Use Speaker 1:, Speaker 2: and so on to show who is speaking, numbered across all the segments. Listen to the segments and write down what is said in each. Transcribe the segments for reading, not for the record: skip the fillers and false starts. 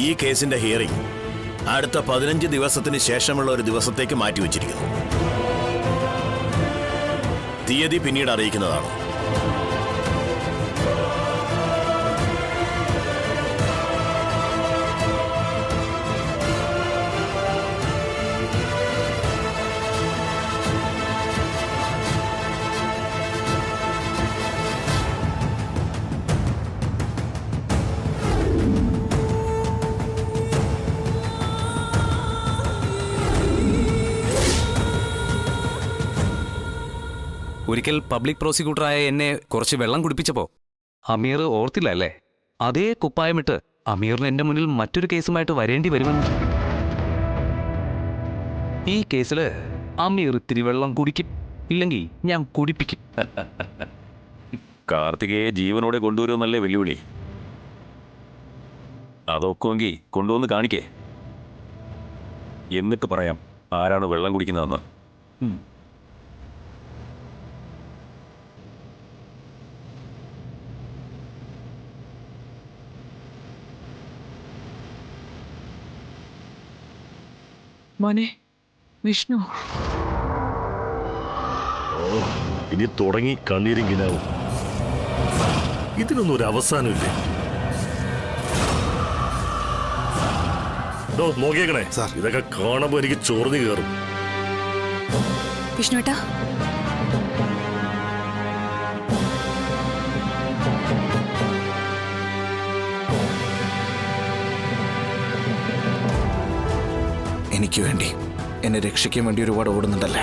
Speaker 1: ഈ കേസിന്റെ ഹിയറിംഗ് അടുത്ത 15 ദിവസത്തിന് ശേഷമുള്ള ഒരു ദിവസത്തേക്ക് മാറ്റിവെച്ചിരിക്കുന്നു. തീയതി പിന്നീട് അറിയിക്കുന്നതാണ്.
Speaker 2: ഒരിക്കൽ പബ്ലിക് പ്രോസിക്യൂട്ടറായ എന്നെ കുറച്ച് വെള്ളം കുടിപ്പിച്ചപ്പോൾ അമീർ ഓർത്തില്ല അല്ലേ? അതേ കുപ്പായമിട്ട് അമീറിന് എൻ്റെ മുന്നിൽ മറ്റൊരു കേസുമായിട്ട് വരേണ്ടി വരുമെന്ന്. ഈ കേസിൽ അമീർ ഇത്തിരി വെള്ളം കുടിക്കും, ഇല്ലെങ്കിൽ ഞാൻ കുടിപ്പിക്കും.
Speaker 3: കാർത്തികയെ ജീവനോടെ കൊണ്ടുവരുമെന്നല്ലേ വെല്ലുവിളി? അതൊക്കെങ്കിൽ കൊണ്ടുവന്ന് കാണിക്കേ, എന്നിട്ട് പറയാം ആരാണ് വെള്ളം കുടിക്കുന്നതെന്ന്.
Speaker 4: മോനെ വിഷ്ണു,
Speaker 5: ഇനി തുടങ്ങി കണ്ണീരും കിനാവും. ഇതിനൊന്നും ഒരു അവസാനമില്ലേ? നോക്കിയേക്കണേ, ഇതൊക്കെ കാണുമ്പോ എനിക്ക് ചോർന്ന് കയറും.
Speaker 6: വിഷ്ണുട്ടാ,
Speaker 7: എനിക്ക് വേണ്ടി, എന്നെ രക്ഷിക്കാൻ വേണ്ടി ഒരുപാട് ഓടുന്നുണ്ടല്ലേ?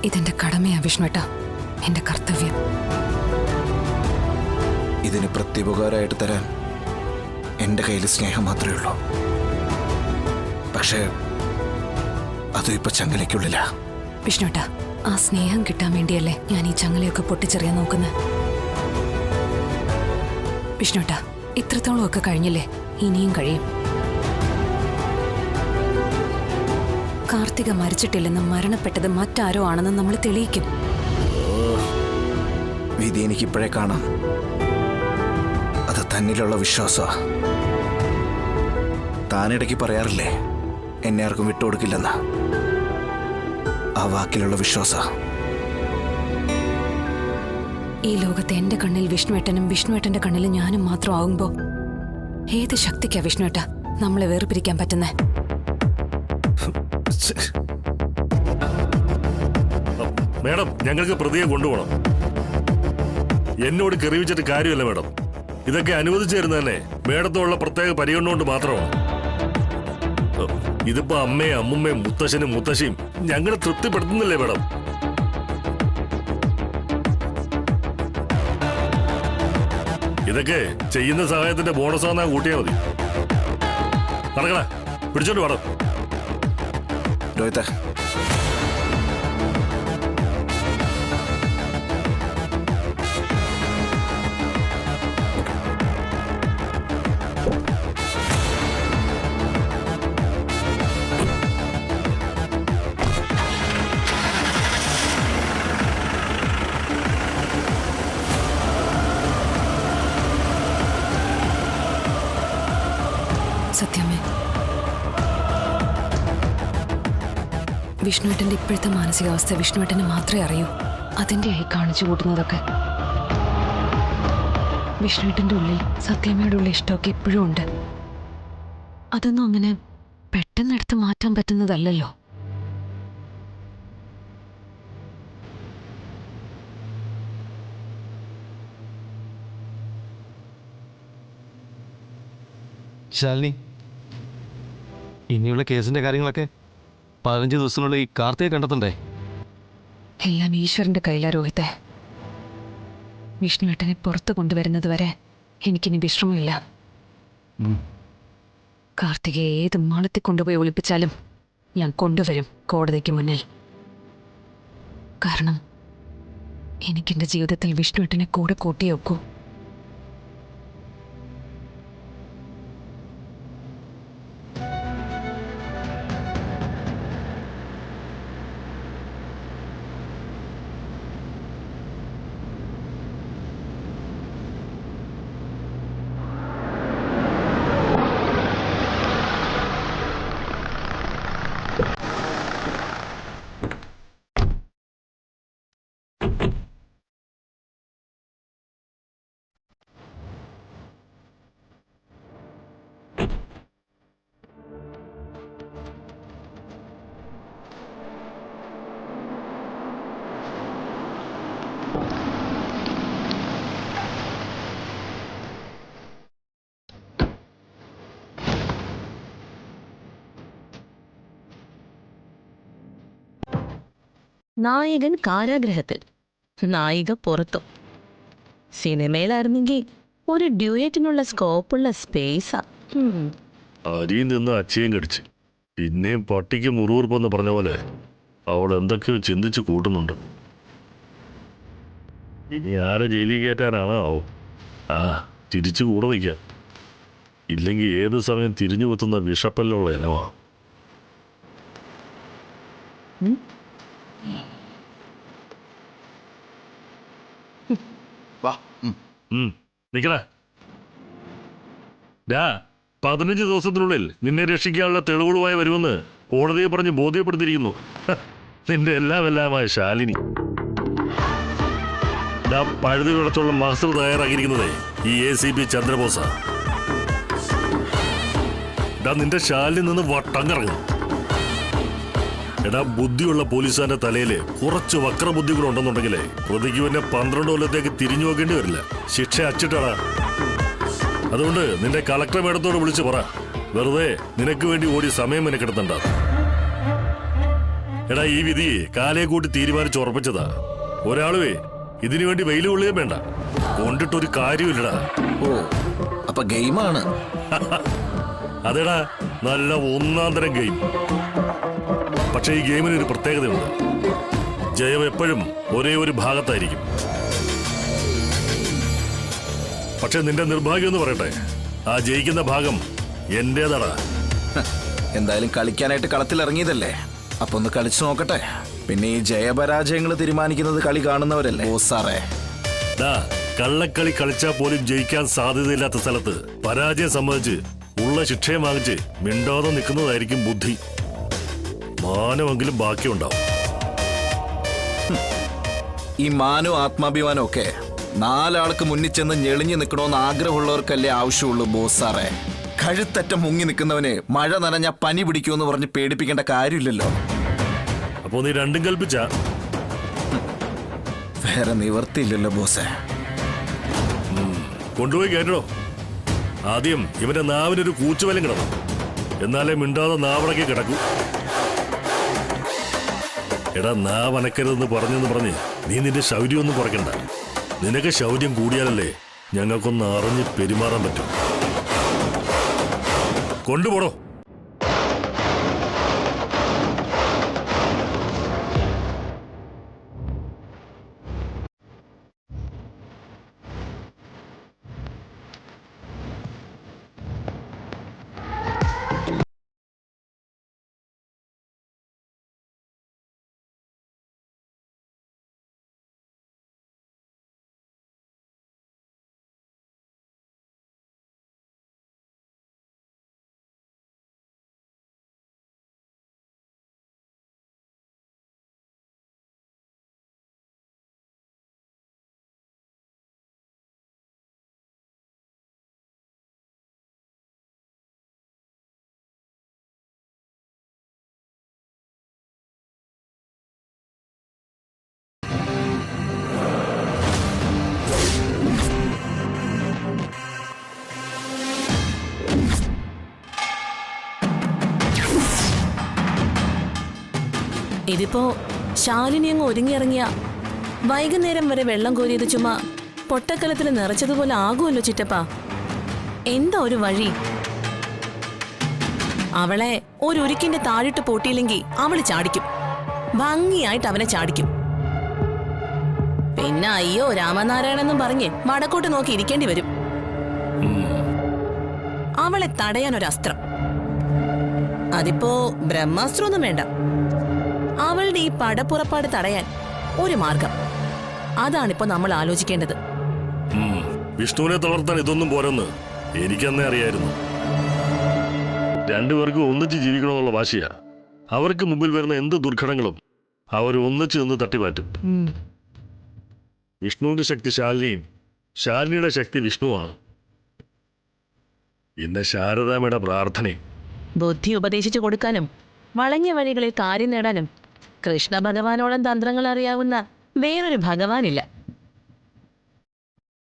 Speaker 6: ഇതെന്റെ കടമയാ വിഷ്ണുട്ടാ, എന്റെ കർത്തവ്യം.
Speaker 7: ഇതിന് പ്രത്യുപകാരമായിട്ട് തരാൻ എൻ്റെ കയ്യിൽ സ്നേഹം മാത്രമേ ഉള്ളൂ. പക്ഷേ അതും ഇപ്പൊ ചങ്ങലയ്ക്കുള്ളില്ല.
Speaker 6: വിഷ്ണുട്ടാ, ആ സ്നേഹം കിട്ടാൻ വേണ്ടിയല്ലേ ഞാൻ ഈ ചങ്ങലയൊക്കെ പൊട്ടിച്ചെറിയാൻ നോക്കുന്നത്. വിഷ്ണുട്ടാ, ഇത്രത്തോളം ഒക്കെ കഴിഞ്ഞില്ലേ, ഇനിയും കഴിയും. കാർത്തിക മരിച്ചിട്ടില്ലെന്നും മരണപ്പെട്ടത് മറ്റാരോ ആണെന്ന് നമ്മൾ തെളിയിക്കും.
Speaker 7: വിധി എനിക്കിപ്പോഴേ കാണാം. അത് തന്നിലുള്ള വിശ്വാസമാണ്. താനിടയ്ക്ക് പറയാറില്ലേ എന്നെ ആർക്കും വിട്ടുകൊടുക്കില്ലെന്ന്? ആ വാക്കിലുള്ള വിശ്വാസ.
Speaker 6: ഈ ലോകത്തെ എന്റെ കണ്ണിൽ വിഷ്ണുവേട്ടനും വിഷ്ണുവേട്ടന്റെ കണ്ണിൽ ഞാനും മാത്രം ആവുമ്പോ ഏത് ശക്തിക്കാ വിഷ്ണുവേട്ട നമ്മളെ വേർപിരിക്കാൻ പറ്റുന്നേ?
Speaker 5: മേഡം, ഞങ്ങൾക്ക് പ്രതിയെ കൊണ്ടുപോകണം. എന്നോട് കെറിവിച്ചിട്ട് കാര്യമല്ല മേഡം. ഇതൊക്കെ അനുവദിച്ചു തരുന്നതന്നെ മേഡത്തോടുള്ള പ്രത്യേക പരിഗണന കൊണ്ട് മാത്രമാണ്. ഇതിപ്പോ അമ്മയും അമ്മുമ്മയും മുത്തശ്ശനും മുത്തശ്ശിയും ഞങ്ങളെ തൃപ്തിപ്പെടുത്തുന്നില്ലേ മേഡം? ഇതൊക്കെ ചെയ്യുന്ന സഹായത്തിന്റെ ബോണസാന്നാ കൂട്ടിയാൽ മതി. നടക്കണ, പിടിച്ചോണ്ട് വേണം.
Speaker 7: രോഹിത,
Speaker 6: സത്യമേ, വിഷ്ണുവേട്ടന്റെ ഇപ്പോഴത്തെ മാനസികാവസ്ഥ വിഷ്ണുവേട്ടന് മാത്രമേ അറിയൂ. അതിന്റെ ആയി കാണിച്ചു കൂട്ടുന്നതൊക്കെ. വിഷ്ണുവേട്ടന്റെ ഉള്ളിൽ സത്യമയുടെ ഉള്ള ഇഷ്ടമൊക്കെ ഇപ്പോഴും ഉണ്ട്. അതൊന്നും അങ്ങനെ പെട്ടെന്ന് എടുത്ത് മാറ്റാൻ പറ്റുന്നതല്ലല്ലോ.
Speaker 8: ശാലിനി, ഇനിയുള്ള കേസിന്റെ കാര്യങ്ങളൊക്കെ 15 ദിവസത്തിനുള്ളിൽ ഈ കാർത്തികയെ കണ്ടെത്തണ്ടേ?
Speaker 6: എല്ലാം ഈശ്വരന്റെ കയ്യിലാ രോഹിത്തെ. വിഷ്ണുവേട്ടനെ പുറത്തു കൊണ്ടുവരുന്നത് വരെ എനിക്കിനി വിശ്രമമില്ല. കാർത്തികയെ ഏത് മാളത്തിൽ കൊണ്ടുപോയി ഒളിപ്പിച്ചാലും ഞാൻ കൊണ്ടുവരും കോടതിക്ക് മുന്നിൽ. കാരണം എനിക്കെന്റെ ജീവിതത്തിൽ വിഷ്ണുവേട്ടനെ കൂടെ കൂട്ടിയേ ഒക്കൂ.
Speaker 9: നായകൻ കാരാഗ്രഹത്തിൽ, നായിക പുറത്തും. സിനിമയിലായിരുന്നെങ്കിൽ ഒരു ഡ്യൂയറ്റിനുള്ള സ്കോപ്പുള്ള സ്പേസാ.
Speaker 5: അരിയിൽ നിന്ന് അച്ചയും കടിച്ച് പിന്നെയും പട്ടിക്ക് മുറിവുറുപ്പെന്ന് പറഞ്ഞ പോലെ അവൾ എന്തൊക്കെയോ ചിന്തിച്ച് കൂട്ടുന്നുണ്ട്. ഇനി ആരെ ജയിലിൽ കയറ്റാനാണോ ആവോ? ആ, തിരിച്ചു കൂടെ നിൽക്കാം. ഇല്ലെങ്കിൽ ഏത് സമയം തിരിഞ്ഞു കുത്തുന്ന വിഷപ്പല്ലുള്ള ഇനവാ. നിക്കണ 15 ദിവസത്തിനുള്ളിൽ നിന്നെ രക്ഷിക്കാനുള്ള തെളിവുകളുമായി വരുമെന്ന് കോടതിയെ പറഞ്ഞ് ബോധ്യപ്പെടുത്തിയിരിക്കുന്നു നിന്റെ എല്ലാമായ ശാലിനി. പഴുതി കിടച്ചുള്ള മഹസർ തയ്യാറാക്കിയിരിക്കുന്നതേ ഈ ACP ചന്ദ്രബോസ. നിന്റെ ശാലിൽ നിന്ന് വട്ടം കറങ്ങും. ബുദ്ധിയുള്ള പോലീസുകാരന്റെ തലയില് കുറച്ച് വക്രബുദ്ധി കൂടെ ഉണ്ടെന്നുണ്ടെങ്കിലേ പ്രതിക്ക് പിന്നെ 12 കൊല്ലത്തേക്ക് തിരിഞ്ഞു നോക്കേണ്ടി വരില്ല. ശിക്ഷ അച്ചിട്ടാടാ. അതുകൊണ്ട് നിന്റെ കളക്ടർ മേഡത്തോട് വിളിച്ചു പറ, വെറുതെ നിനക്ക് വേണ്ടി ഓടി സമയം മെനക്കെടുത്തണ്ട. ഈ വിധി കാലയെ കൂട്ടി തീരുമാനിച്ച് ഉറപ്പിച്ചതാ. ഒരാളുവേ ഇതിനു വേണ്ടി വെയിൽ കൊള്ളുകയും വേണ്ട. കൊണ്ടിട്ടൊരു കാര്യമില്ലടാ.
Speaker 7: ഓ, അപ്പൊ ഗെയിമാണ്.
Speaker 5: അതേടാ, നല്ല ഒന്നാന്തരം ഗെയിം. പക്ഷെ ഈ ഗെയിമിന് ഒരു പ്രത്യേകതയുണ്ട്. ജയം എപ്പോഴും ഒരേ ഒരു ഭാഗത്തായിരിക്കും. പക്ഷെ നിന്റെ നിർഭാഗ്യം എന്ന് പറയട്ടെ, ആ ജയിക്കുന്ന ഭാഗം എന്റേതാടാ.
Speaker 7: എന്തായാലും കളിക്കാനായിട്ട് കളത്തിലിറങ്ങിയതല്ലേ, അപ്പൊ ഒന്ന് കളിച്ചു നോക്കട്ടെ. പിന്നെ ഈ ജയപരാജയങ്ങൾ തീരുമാനിക്കുന്നത് കളി കാണുന്നവരല്ലേ സാറേ.
Speaker 5: കള്ളക്കളി കളിച്ചാൽ പോലും ജയിക്കാൻ സാധ്യതയില്ലാത്ത സ്ഥലത്ത് പരാജയം സംബന്ധിച്ച് ഉള്ള ശിക്ഷയെ വാങ്ങിച്ച് മിണ്ടാതെ നിൽക്കുന്നതായിരിക്കും ബുദ്ധി. മാനമെങ്കിലും ബാക്കിയുണ്ടാവും.
Speaker 7: ഈ മാനവും ആത്മാഭിമാനവും ഒക്കെ 4 ആൾക്ക് മുന്നിൽ ചെന്ന് ഞെളിഞ്ഞു നിൽക്കണമെന്ന് ആഗ്രഹമുള്ളവർക്കല്ലേ ആവശ്യമുള്ളൂ ബോസ് സാറേ. കഴുത്തറ്റം മുങ്ങി നിൽക്കുന്നവന് മഴ നനഞ്ഞ പനി പിടിക്കുമെന്ന് പറഞ്ഞ് പേടിപ്പിക്കേണ്ട കാര്യമില്ലല്ലോ.
Speaker 5: അപ്പോ നീ രണ്ടും കൽപ്പിച്ച
Speaker 7: വേറെ നിവർത്തിയില്ലല്ലോ ബോസേ.
Speaker 5: കൊണ്ടുപോയി കേട്ടോ. ആദ്യം ഇവന്റെ നാവിനൊരു കൂച്ചുവലം കിടന്നു, എന്നാലേ മിണ്ടാതെ നാവടക്കി കിടക്കൂ. നാവനക്കരുതെന്ന് പറഞ്ഞെന്ന് പറഞ്ഞ് നീ നിന്റെ ശൗര്യം ഒന്നും കുറയ്ക്കണ്ട. നിനക്ക് ശൗര്യം കൂടിയാലല്ലേ ഞങ്ങൾക്കൊന്ന് അറിഞ്ഞ് പെരുമാറാൻ പറ്റും. കൊണ്ടുപോടോ.
Speaker 9: ഇതിപ്പോ ശാലിനി അങ്ങ് ഒരുങ്ങിയിറങ്ങിയ വൈകുന്നേരം വരെ വെള്ളം കോരിയത് ചുമ്മാ പൊട്ടക്കലത്തിൽ നിറച്ചതുപോലെ ആകുമല്ലോ ചിറ്റപ്പ. എന്താ ഒരു വഴി? അവളെ ഒരുക്കിന്റെ താഴിട്ട് പൂട്ടിയില്ലെങ്കിൽ അവള് ചാടിക്കും, ഭംഗിയായിട്ട് അവനെ ചാടിക്കും. പിന്നെ അയ്യോ രാമനാരായണെന്നും പറഞ്ഞ് വടക്കോട്ട് നോക്കി ഇരിക്കേണ്ടി വരും. അവളെ തടയാൻ ഒരസ്ത്രം. അതിപ്പോ ബ്രഹ്മാസ്ത്രമൊന്നും വേണ്ട. അവളുടെ ഈ പടപ്പുറപ്പാട് തടയാൻ ഒരു മാർഗം. അതാണിപ്പോ നമ്മൾ ആലോചിക്കേണ്ടത്.
Speaker 5: വിഷ്ണുവിനെ തളർത്താൻ ഇതൊന്നും പോരെന്ന് എനിക്കന്നേ അറിയായിരുന്നു. രണ്ടുപേർക്കും ഒന്നിച്ച് ജീവിക്കണമെന്നുള്ള വാശിയാ. അവർക്ക് മുമ്പിൽ വരുന്ന എന്ത് ദുർഘടങ്ങളും അവർ ഒന്നിച്ച് നിന്ന് തട്ടിമാറ്റും. വിഷ്ണുവിന്റെ ശക്തി ശാലിനിയും ശാലിനിയുടെ ശക്തി വിഷ്ണുവാണ്. പിന്നെ ശാരദാമ്മയുടെ പ്രാർത്ഥനയും.
Speaker 9: ബുദ്ധി ഉപദേശിച്ചു കൊടുക്കാനും വളഞ്ഞ വഴികളിൽ കാര്യം നേടാനും കൃഷ്ണ ഭഗവാനോളം തന്ത്രങ്ങൾ അറിയാവുന്ന വേറൊരു ഭഗവാനില്ല.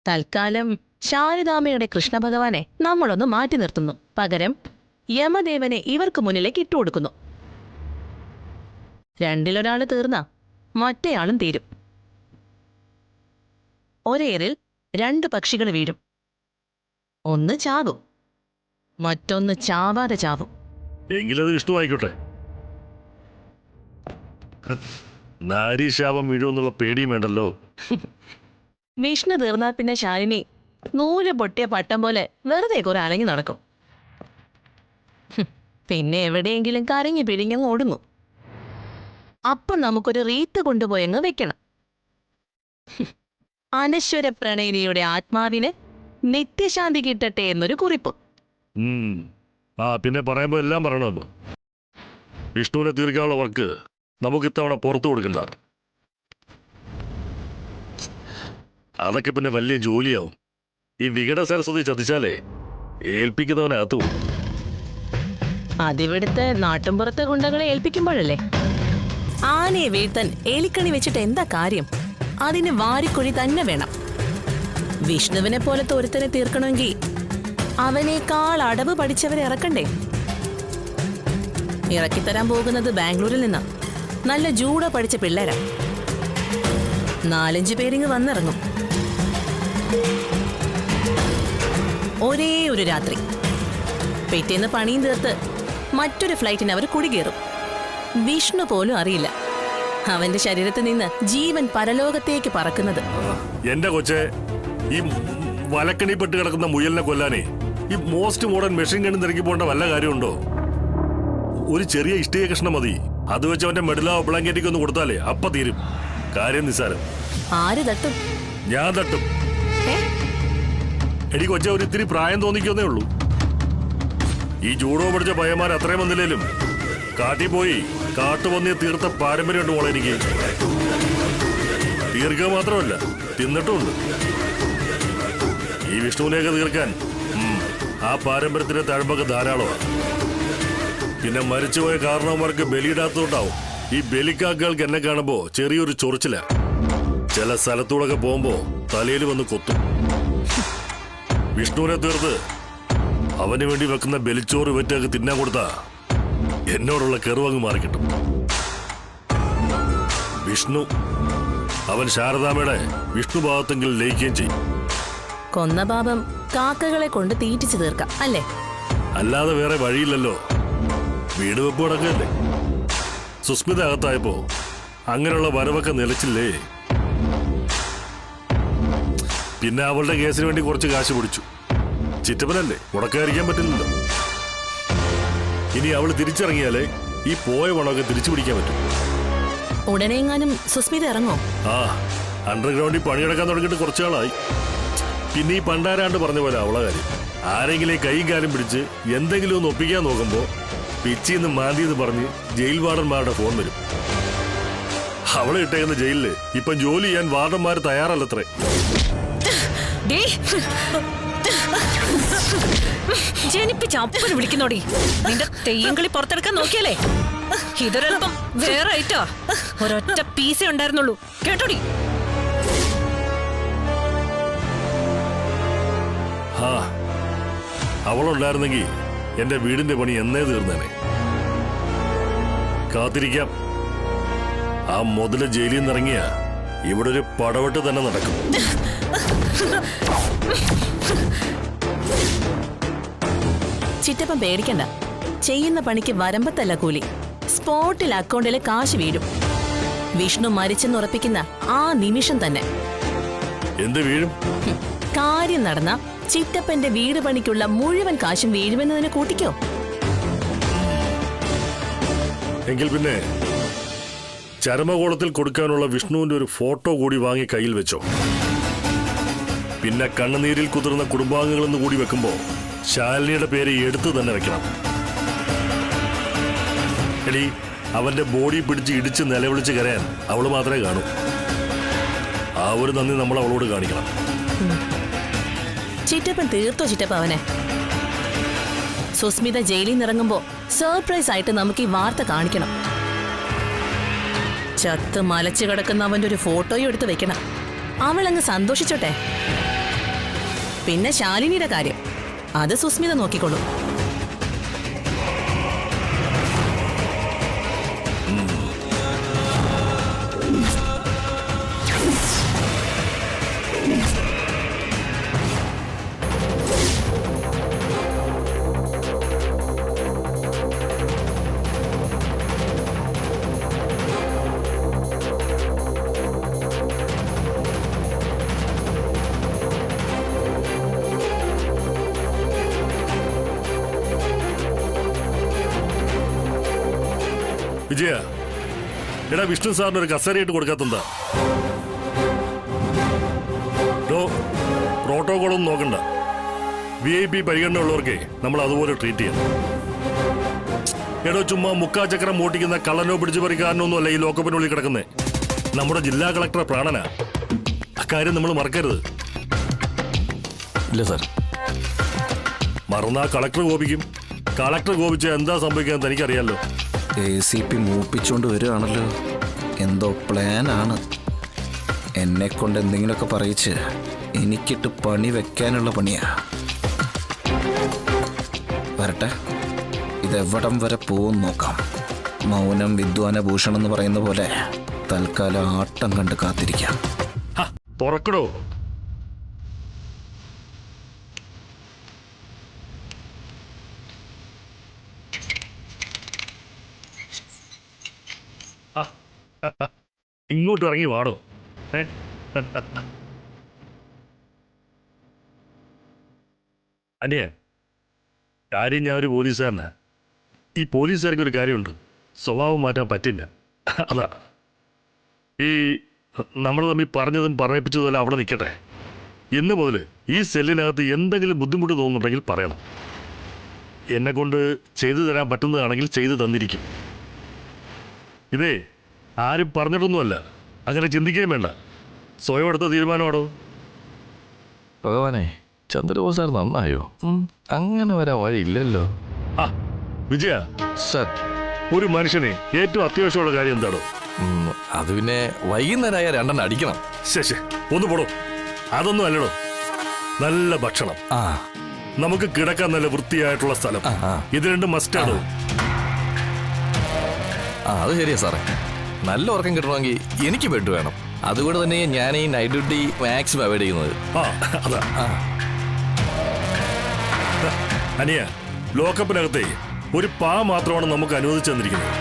Speaker 9: തൽക്കാലം ശാരദാമ്മയുടെ കൃഷ്ണ ഭഗവാനെ നമ്മളൊന്ന് മാറ്റി നിർത്തുന്നു. പകരം യമദേവനെ ഇവർക്ക് മുന്നിലേക്ക് ഇട്ടുകൊടുക്കുന്നു. രണ്ടിലൊരാള് തീർന്ന മറ്റേയാളും തീരും. ഒരേറിൽ 2 പക്ഷികൾ വീഴും. ഒന്ന് ചാകും, മറ്റൊന്ന് ചാവാതെ ചാവും.
Speaker 5: എങ്കിലത് വിഷ്ണു ആയിക്കോട്ടെ. നാരീശാപം വീഴുമെന്നുള്ള പേടിയും വേണ്ടല്ലോ.
Speaker 9: വിഷ്ണു തീർന്നാൽ പിന്നെ ശാലിനി നൂല് പൊട്ടിയ പട്ടം പോലെ വെറുതെ കുറെ അലങ്ങി നടക്കും. പിന്നെ എവിടെയെങ്കിലും കരഞ്ഞു പിഴിഞ്ഞങ്ങ് ഓടുന്നു. അപ്പം നമുക്കൊരു റീത്ത് കൊണ്ടുപോയങ്ങ് വെക്കണം. അനശ്വര പ്രണയിനിയുടെ ആത്മാവിന് നിത്യശാന്തി കിട്ടട്ടെ എന്നൊരു കുറിപ്പ്.
Speaker 5: പിന്നെ പറയുമ്പോ എല്ലാം പറയണമല്ലോ. വിഷ്ണുവിനെ തീർക്കാനുള്ള വർക്ക് നമുക്ക് ഇത്തവണ പുറത്തു കൊടുക്കണ്ട. അതൊക്കെ പിന്നെ വലിയ ജോലിയാവും. ഈ വികട സരസ്വതി ചതിച്ചാലേ ഏൽപ്പിക്കുന്നവനകത്തു പോകും.
Speaker 9: അതിവിടുത്തെ നാട്ടുംപുറത്തെ ഗുണ്ടകളെ ഏൽപ്പിക്കുമ്പോഴല്ലേ. ആനയെ വീഴ്ത്താൻ എലിക്കണി വെച്ചിട്ട് എന്താ കാര്യം? അതിന് വാരിക്കുഴി തന്നെ വേണം. വിഷ്ണുവിനെ പോലത്തെ ഒരുത്തനെ തീർക്കണമെങ്കിൽ അവനേക്കാൾ അടവ് പഠിച്ചവരെ ഇറക്കണ്ടേ? ഇറക്കിത്തരാൻ പോകുന്നത് ബാംഗ്ലൂരിൽ നിന്നാ. നല്ല ജൂഡോ പഠിച്ച പിള്ളേരാ. 4-5 പേരിങ്ങ് വന്നിറങ്ങും. ഒരേ ഒരു രാത്രി. പിറ്റേന്ന് പണിയും തീർത്ത് മറ്റൊരു ഫ്ലൈറ്റിന് അവർ കുടികേറും. വിഷ്ണു പോലും അറിയില്ല അവന്റെ ശരീരത്തിൽ നിന്ന് ജീവൻ പരലോകത്തേക്ക് പറക്കുന്നത്.
Speaker 5: എന്റെ കൊച്ചെ, ഈ വലക്കണിപ്പെട്ട് കിടക്കുന്ന മുയലിനെ കൊല്ലാനേ ഈ മോസ്റ്റ് മോഡേൺ മെഷീൻ ഗണ്ണും തിരക്കി പോകേണ്ട വല്ല കാര്യമുണ്ടോ? ഒരു ചെറിയ ഇഷ്ടിക കഷ്ണം മതി. അത് വെച്ച് അവന്റെ മെഡലാവോ ബ്ലാങ്കറ്റിക്ക് ഒന്ന് കൊടുത്താലേ അപ്പ തീരും. കാര്യം നിസ്സാരം.
Speaker 9: ആര് തട്ടും?
Speaker 5: ഞാൻ തട്ടും. എടി കൊച്ച, ഒരു ഇത്തിരി പ്രായം തോന്നിക്കുന്നേ ഉള്ളൂ. ഈ ജൂഡോ പഠിച്ച പയ്യന്മാർ അത്രയും വന്നില്ലേലും കാട്ടിൽ പോയി കാട്ടുപന്നിയെ തീർത്ത പാരമ്പര്യമുണ്ട് മോളെ എനിക്ക്. തീർക്കുക മാത്രമല്ല, തിന്നിട്ടുമുണ്ട്. ഈ വിഷ്ണുവിനെയൊക്കെ തീർക്കാൻ ആ പാരമ്പര്യത്തിന്റെ തഴമ്പൊക്കെ ധാരാളമാണ്. പിന്നെ മരിച്ചുപോയ കാരണവന്മാർക്ക് ബലിയിടാത്തോണ്ടാവും ഈ ബലിക്കാക്കൾക്ക് എന്നെ കാണുമ്പോ ചെറിയൊരു ചൊറിച്ചില. ചില സ്ഥലത്തൂടൊക്കെ പോകുമ്പോ തലയിൽ വന്ന് കൊത്തും. വിഷ്ണുവിനെ തീർത്ത് അവന് വേണ്ടി വെക്കുന്ന ബലിച്ചോറ് വെറ്റൊക്കെ തിന്നാൻ കൊടുത്താ എന്നോടുള്ള കെറുവങ്ങ് മാറിക്കിട്ടും. വിഷ്ണു അവൻ ശാരദാമ്മയുടെ വിഷ്ണു ഭാഗത്തെങ്കിൽ ലയിക്കുകയും ചെയ്യും.
Speaker 9: കൊന്ന പാപം കാക്കകളെ കൊണ്ട് തീറ്റിച്ചു തീർക്കാം അല്ലേ?
Speaker 5: അല്ലാതെ വേറെ വഴിയില്ലല്ലോ. വീട് വെപ്പ് കിടക്കല്ലേ. സുസ്മിത അകത്തായപ്പോ അങ്ങനെയുള്ള വരവൊക്കെ നിലച്ചില്ലേ. പിന്നെ അവളുടെ കേസിന് വേണ്ടി കുറച്ച് കാശ് പിടിച്ചു. ചിറ്റപ്പനല്ലേ, മുടക്കാതിരിക്കാൻ പറ്റില്ലല്ലോ. ഇനി അവള് തിരിച്ചിറങ്ങിയാലേ ഈ പോയ പണമൊക്കെ തിരിച്ചു പിടിക്കാൻ പറ്റും.
Speaker 9: ഉടനെങ്ങാനും സുസ്മിത ഇറങ്ങോ?
Speaker 5: അണ്ടർഗ്രൗണ്ടിൽ പണിയെടുക്കാൻ തുടങ്ങിയിട്ട് കുറച്ചാളായി. പിന്നെ ഈ പണ്ടാരാണ്ട് പറഞ്ഞ പോലെ അവളെ കാര്യം. ആരെങ്കിലും കൈയും കാലും പിടിച്ച് എന്തെങ്കിലും ഒന്ന് ഒപ്പിക്കാൻ നോക്കുമ്പോ പിച്ചിന്ന് മാന്തിയെന്ന് പറഞ്ഞ് ജയിൽ വാർഡന്മാരുടെ ഫോൺ വരും. അവളെ ഇട്ടേക്കുന്ന ജയിലില് ഇപ്പം ജോലി ചെയ്യാൻ വാർഡന്മാർ തയ്യാറല്ലത്രേ.
Speaker 6: ജനിപ്പിച്ച അപ്പന് വിളിക്കുന്നോടി. നിന്റെ തെയ്യങ്കളി പുറത്തെടുക്കാൻ നോക്കിയാലേ ഇതൊരൽപ്പം വേറെ ആയിട്ടോ. ഒരൊറ്റ പീസേ ഉണ്ടായിരുന്നുള്ളൂ കേട്ടോടി.
Speaker 5: അവളുണ്ടായിരുന്നെങ്കിൽ എന്റെ വീടിന്റെ പണി എന്നേ തീർന്നേനെ. കാത്തിരിക്കാം. ആ മുതല് ജയിലിൽ നിന്നിറങ്ങിയ ഇവിടെ ഒരു പടവെട്ട് തന്നെ നടക്കും.
Speaker 9: ചിറ്റപ്പം പേടിക്കണ്ട. ചെയ്യുന്ന പണിക്ക് വരമ്പത്തല്ല കൂലി. സ്പോട്ടിൽ അക്കൗണ്ടിലെ കാശ് വീഴും. വിഷ്ണു മരിച്ചെന്നുറപ്പിക്കുന്ന ആ നിമിഷം തന്നെ
Speaker 5: എന്ത് വീഴും?
Speaker 9: കാര്യം നടന്ന ചിറ്റപ്പന്റെ വീട് പണിക്കുള്ള മുഴുവൻ കാശും വീഴുമെന്നതിനെ കൂട്ടിക്കോ.
Speaker 5: എങ്കിൽ പിന്നെ ചരമകോളത്തിൽ കൊടുക്കാനുള്ള വിഷ്ണുവിന്റെ ഒരു ഫോട്ടോ കൂടി വാങ്ങി കയ്യിൽ വെച്ചോ. പിന്നെ കണ്ണുനീരിൽ കുതിർന്ന കുടുംബാംഗങ്ങളെന്ന് കൂടി വെക്കുമ്പോ ശാലിനിയുടെ പേര് എടുത്തു തന്നെ വെക്കണം. എടി, അവന്റെ ബോഡി പിടിച്ച് ഇടിച്ച് നിലവിളിച്ച് കരയാൻ അവള് മാത്രമേ കാണൂ. ആ ഒരു നന്ദി നമ്മൾ അവളോട് കാണിക്കണം.
Speaker 9: ചിറ്റപ്പൻ തീർത്തോ ചിറ്റപ്പ അവനെ? സുസ്മിത ജയിലിൽ നിന്നിറങ്ങുമ്പോ സർപ്രൈസ് ആയിട്ട് നമുക്ക് ഈ വാർത്ത കാണിക്കണം. ചത്ത് മലച്ചു കിടക്കുന്ന അവന്റെ ഒരു ഫോട്ടോയും എടുത്ത് വെക്കണം. അവളങ്ങ് സന്തോഷിച്ചോട്ടെ. പിന്നെ ശാലിനിയുടെ കാര്യം അത് സുസ്മിത നോക്കിക്കൊള്ളൂ.
Speaker 5: വിജയ, എടാ വിഷ്ണു സാറിന് ഒരു കസേരയിട്ട് കൊടുക്കാത്തെന്താ? പ്രോട്ടോകോളൊന്നും നോക്കണ്ട. VIP പരിഗണന ഉള്ളവർക്കേ നമ്മൾ അതുപോലെ ട്രീറ്റ് ചെയ്യണം. എടോ ചുമ്മാ മുക്കാചക്രം ഓട്ടിക്കുന്ന കള്ളനോ പിടിച്ചു പറിക്കാരനൊന്നും അല്ല ഈ ലോക്കപ്പിനുള്ളിൽ കിടക്കുന്നേ. നമ്മുടെ ജില്ലാ കളക്ടറെ പ്രാണനാ. അക്കാര്യം നമ്മൾ മറക്കരുത്.
Speaker 8: ഇല്ല സാർ.
Speaker 5: മറന്നാ കളക്ടർ കോപിക്കും. കളക്ടർ കോപിച്ച എന്താ സംഭവിക്കാൻ തനിക്കറിയാലോ.
Speaker 7: ACP മൂപ്പിച്ചോണ്ട് വരികയാണല്ലോ. എന്തോ പ്ലാനാണ്. എന്നെ കൊണ്ട് എന്തെങ്കിലുമൊക്കെ പറയിച്ച് എനിക്കിട്ട് പണി വെക്കാനുള്ള പണിയാ. വരട്ടെ, ഇതെവിടം വരെ പോവും നോക്കാം. മൗനം വിദ്വാന ഭൂഷണം എന്ന് പറയുന്ന പോലെ തൽക്കാലം ആട്ടം കണ്ട് കാത്തിരിക്കാം.
Speaker 5: തുറക്കടോ. ഇങ്ങോട്ട് ഇറങ്ങി വാടോ. അനിയ, കാര്യം ഞാൻ ഒരു പോലീസുകാരനാ. ഈ പോലീസുകാർക്ക് ഒരു കാര്യമുണ്ട്, സ്വഭാവം മാറ്റാൻ പറ്റില്ല. അതാ ഈ നമ്മൾ തമ്മിൽ പറഞ്ഞതും പറയിപ്പിച്ചതുമല്ല അവിടെ നിൽക്കട്ടെ. ഇന്ന് മുതൽ ഈ സെല്ലിനകത്ത് എന്തെങ്കിലും ബുദ്ധിമുട്ട് തോന്നുന്നുണ്ടെങ്കിൽ പറയണം. എന്നെ കൊണ്ട് ചെയ്തു തരാൻ പറ്റുന്നതാണെങ്കിൽ ചെയ്തു തന്നിരിക്കും. ഇതേ ആരും പറഞ്ഞിട്ടൊന്നുമല്ല, അങ്ങനെ ചിന്തിക്കുകയും വേണ്ട. സ്വയം എടുത്ത തീരുമാനമാണോ?
Speaker 8: ഭഗവാനെ, ചന്ദ്രബോസ് സാർ നന്നായോ? അങ്ങനെ വരാൻ വഴിയില്ലല്ലോ.
Speaker 5: ആ വിജയ
Speaker 8: സാർ,
Speaker 5: ഒരു മനുഷ്യനെ ഏറ്റവും അത്യാവശ്യമുള്ള കാര്യം എന്താണോ?
Speaker 8: അത് പിന്നെ വൈകുന്നേരമായ 2 അടിക്കണം.
Speaker 5: ശേ, ഒന്ന് പോടോ. അതൊന്നും അല്ലടോ. നല്ല ഭക്ഷണം, നമുക്ക് കിടക്കാൻ നല്ല വൃത്തിയായിട്ടുള്ള സ്ഥലം, ഇത് രണ്ടും മസ്റ്റാണോ?
Speaker 8: അത് ശരിയാ സാറേ. നല്ല ഉറക്കം കിട്ടണമെങ്കിൽ എനിക്ക് ബെഡ് വേണം. അതുകൊണ്ട് തന്നെ ഞാൻ ഈ നൈറ്റ് ഡ്യൂട്ടി മാക്സിമം അവോയ്ഡ് ചെയ്യുന്നത്.
Speaker 5: അതാ അനിയ, ലോക്കപ്പിനകത്തെ ഒരു പാ മാത്രമാണ് നമുക്ക് അനുവദിച്ചു തന്നിരിക്കുന്നത്.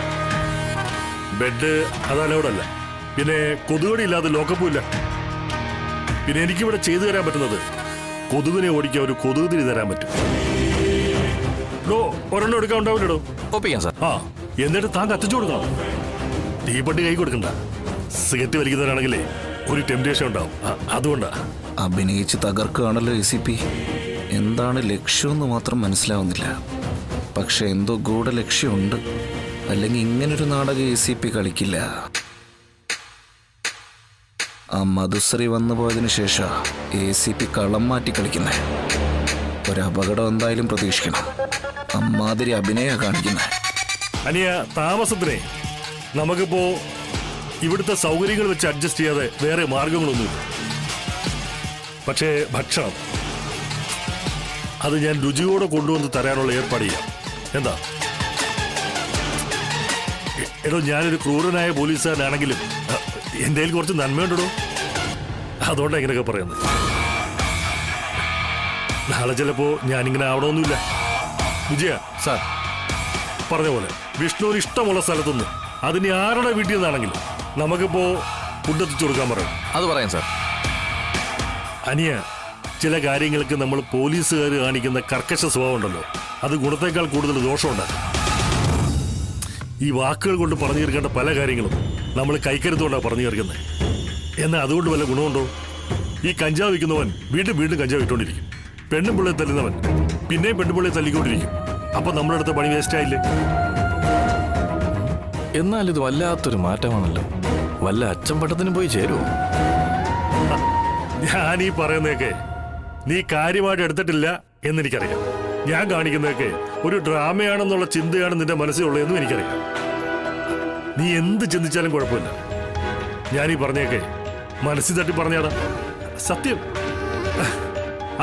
Speaker 5: ബെഡ് അത് അലൗഡല്ല. പിന്നെ കൊതുകടി ഇല്ലാതെ ലോക്കപ്പും ഇല്ല. പിന്നെ എനിക്കിവിടെ ചെയ്തു തരാൻ പറ്റുന്നത് കൊതുകിനെ ഓടിക്കാൻ ഒരു കൊതുക് തിരി തരാൻ പറ്റും. ഒരെണ്ണം എടുക്കാൻ ഉണ്ടാവില്ലടോ.
Speaker 8: ഒപ്പിക്കാം സാർ.
Speaker 5: എന്നിട്ട് താൻ കത്തിച്ചു കൊടുക്കണം. തീപ്പട്ടി കൈ കൊടുക്കണ്ട. സിഗരറ്റ് വലിക്കുന്നവരാണെങ്കിലേ ഒരു ടെംപ്റ്റേഷൻ ഉണ്ടാവും. അതുകൊണ്ടാ.
Speaker 7: അഭിനയിച്ച് തകർക്കുകയാണല്ലോ ACP. എന്താണ് ലക്ഷ്യമെന്ന് മാത്രം മനസ്സിലാവുന്നില്ല. പക്ഷെ എന്തോ ഗൂഢലക്ഷ്യമുണ്ട്. അല്ലെങ്കിൽ ഇങ്ങനൊരു നാടകം ACP കളിക്കില്ല. ആ മധുശ്രീ വന്നു പോയതിനു ശേഷം ACP കളം മാറ്റി കളിക്കുന്നേ. ഒരപകടം എന്തായാലും പ്രതീക്ഷിക്കണം. അമ്മാതിരി അഭിനയ കാണിക്കുന്നേ.
Speaker 5: അനിയ, താമസത്തിനെ നമുക്കിപ്പോ ഇവിടുത്തെ സൗകര്യങ്ങൾ വെച്ച് അഡ്ജസ്റ്റ് ചെയ്യാതെ വേറെ മാർഗങ്ങളൊന്നുമില്ല. പക്ഷേ ഭക്ഷണം അത് ഞാൻ രുചിയോടെ കൊണ്ടുവന്ന് തരാനുള്ള ഏർപ്പാട് ചെയ്യാം. എന്താ? എടോ, ഞാനൊരു ക്രൂരനായ പോലീസുകാരനാണെങ്കിലും എൻ്റെ കയ്യിൽ കുറച്ച് നന്മയുണ്ടോ. അതുകൊണ്ടാണ് ഇങ്ങനെയൊക്കെ പറയുന്നത്. നാളെ ചിലപ്പോ ഞാനിങ്ങനെ ആവണമെന്നില്ല. വിജയ
Speaker 8: സാർ
Speaker 5: പറഞ്ഞ പോലെ വിഷ്ണുവിന് ഇഷ്ടമുള്ള സ്ഥലത്തുനിന്ന്, അതിന് ആരുടെ വീട്ടിൽ നിന്നാണെങ്കിലും നമുക്കിപ്പോ ഫുഡ് എത്തിച്ചു കൊടുക്കാൻ പറയാം.
Speaker 8: അത് പറയാം സാർ.
Speaker 5: അനിയ, ചില കാര്യങ്ങൾക്ക് നമ്മൾ പോലീസുകാർ കാണിക്കുന്ന കർക്കശ സ്വഭാവം ഉണ്ടല്ലോ, അത് ഗുണത്തേക്കാൾ കൂടുതൽ ദോഷമുണ്ടാകും. ഈ വാക്കുകൾ കൊണ്ട് പറഞ്ഞു തീർക്കേണ്ട പല കാര്യങ്ങളും നമ്മൾ കൈക്കരുത്തുകൊണ്ടാണ് പറഞ്ഞു തീർക്കുന്നത്. എന്നാൽ അതുകൊണ്ട് വല്ല ഗുണമുണ്ടോ? ഈ കഞ്ചാവ് വിൽക്കുന്നവൻ വീണ്ടും വീണ്ടും കഞ്ചാവ് ഇട്ടുകൊണ്ടിരിക്കും. പെണ്ണും പിള്ളയെ തല്ലുന്നവൻ പിന്നെയും പെണ്ണുപിള്ളയെ തല്ലിക്കൊണ്ടിരിക്കും. അപ്പൊ നമ്മുടെ അടുത്ത പണി വേസ്റ്റ് ആയില്ലേ?
Speaker 8: എന്നാൽ ഇത് വല്ലാത്തൊരു മാറ്റമാണല്ലോ. വല്ല അച്ചമ്പട്ടത്തിന് പോയി ചേരുവോ?
Speaker 5: ഞാൻ ഈ പറയുന്നതൊക്കെ നീ കാര്യമായിട്ട് എടുത്തിട്ടില്ല എന്നെനിക്കറിയാം. ഞാൻ കാണിക്കുന്നതൊക്കെ ഒരു ഡ്രാമയാണെന്നുള്ള ചിന്തയാണ് നിന്റെ മനസ്സിലുള്ളതെന്നും എനിക്കറിയാം. നീ എന്ത് ചിന്തിച്ചാലും കുഴപ്പമില്ല. ഞാനീ പറഞ്ഞേക്കെ മനസ്സിൽ തട്ടി പറഞ്ഞാടാ സത്യം.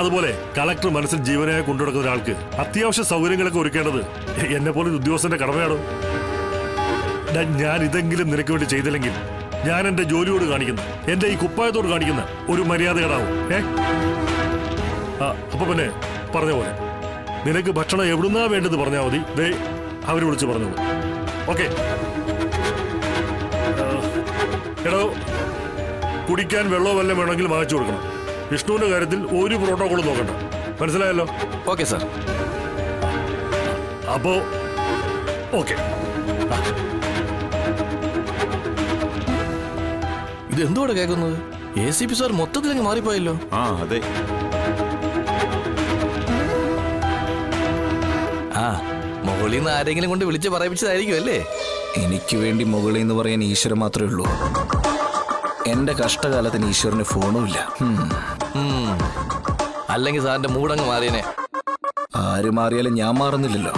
Speaker 5: അതുപോലെ കളക്ടർ മനസ്സിൽ ജീവനായി കൊണ്ടുനടക്കുന്ന ഒരാൾക്ക് അത്യാവശ്യ സൗകര്യങ്ങളൊക്കെ ഒരുക്കേണ്ടത് എന്നെ പോലെ ഒരു ഉദ്യോഗസ്ഥന്റെ കടമയാണോ? ഞാൻ ഇതെങ്കിലും നിനക്ക് വേണ്ടി ചെയ്തില്ലെങ്കിൽ ഞാൻ എന്റെ ജോലിയോട് കാണിക്കുന്ന, എന്റെ ഈ കുപ്പായത്തോട് കാണിക്കുന്ന ഒരു മര്യാദകേടാവും. അപ്പൊ പിന്നെ പറഞ്ഞ പോലെ നിനക്ക് ഭക്ഷണം എവിടുന്നാ വേണ്ടത് പറഞ്ഞാൽ മതി. ദേ അവര് വിളിച്ച് പറഞ്ഞോളൂ. ഓക്കെ? എടോ, കുടിക്കാൻ വെള്ളമോ വല്ലതും വേണമെങ്കിൽ വാങ്ങിച്ചു കൊടുക്കണം. വിഷ്ണുവിന്റെ കാര്യത്തിൽ ഒരു പ്രോട്ടോകോളും നോക്കണ്ട. മനസ്സിലായല്ലോ?
Speaker 8: Okay sir.
Speaker 5: അപ്പോ ഓക്കെ.
Speaker 8: ഇത് എന്തുകൂടെ കേൾക്കുന്നത്? ACP സാർ മൊത്തത്തിലങ്ങ് മാറിപ്പോയല്ലോ.
Speaker 3: ആ അതെ.
Speaker 8: ആ മുകളിൽ നിന്ന് ആരെങ്കിലും കൊണ്ട് വിളിച്ച് പറയിപ്പിച്ചതായിരിക്കും അല്ലേ?
Speaker 7: എനിക്ക് വേണ്ടി മുകളിൽ എന്ന് പറയാൻ ഈശ്വരൻ മാത്രമേ ഉള്ളൂ. എന്റെ കഷ്ടകാലത്തിന് ഈശ്വരന് ഫോണുമില്ല.
Speaker 8: അല്ലെങ്കിൽ സാറിന്റെ മൂടങ്ങ് മാറിയനെ.
Speaker 7: ആര് മാറിയാലും ഞാൻ മാറുന്നില്ലല്ലോ.